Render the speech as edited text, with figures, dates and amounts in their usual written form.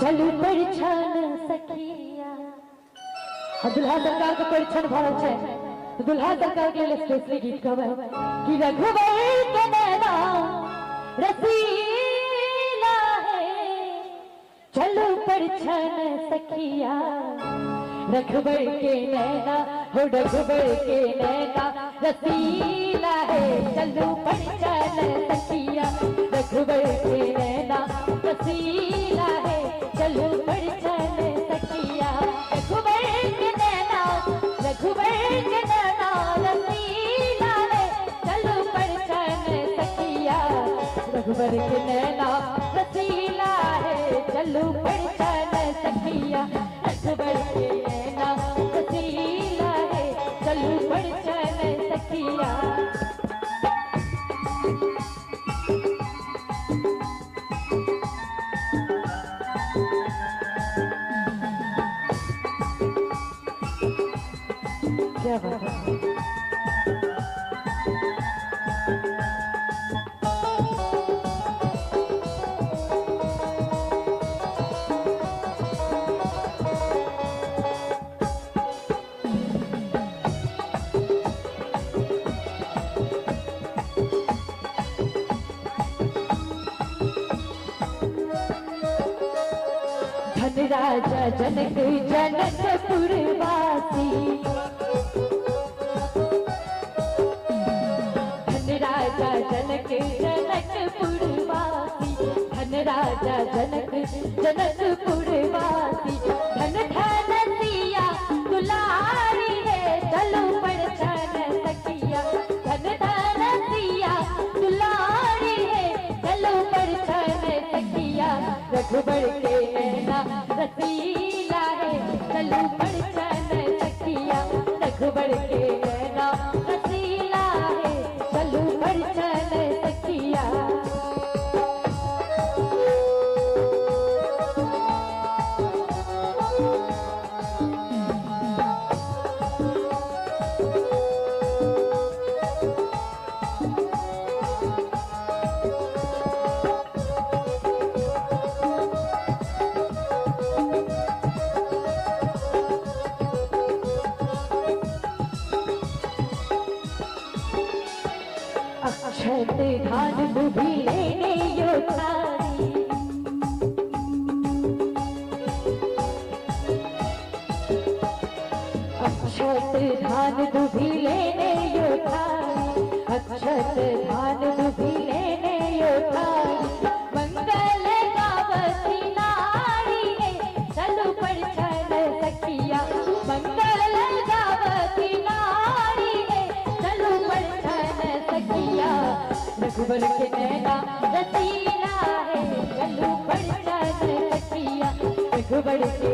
चलू परिछन सखिया दुल्हा सरकार के परिछन भरल छे तो दुल्हा सरकार के लिए स्पेशली गीत गावे कि रघुबर के नैना रसीला है चलू परिछन सखिया रघुबर के नैना हो रघुबर के नैना रसीला है चलू परिछन सखिया रघुबर के नैना रसीला है चलू परिछन सखिया रघुबर के नैना रघुबर के नैना रसीला है चलू परिछन सखिया रघुबर के नैना रसीला है चलू परिछन सखिया रघुबर के नैना रसीला है चलू परिछन सखिया। क्या बात है धन राजा जनक जनकपुर वासी राजा जनक जनकपुर वासी धन राजा जनक जनकपुर वासी धन धन सिया दुलारी है चलो परिछन सखिया धन धन सिया दुलारी है चलो परिछन सखिया रघुबर के नैना रसीला है चलो परिछन सखिया रघुबर के नैना रसीला है चलू परिछन सखिया। अक्षत धान बुद्धि लेने योधारी अक्षत धान बुद्धि लेने योधारी अक्षत धान बुद्धि लेने योधारी मंगल गावती नारी है चलो परिछन सखिया मंगल गावती नारी है चलो परिछन सखिया रघुबर के नैना रसीला है चलू परिछन सखिया रघुबर के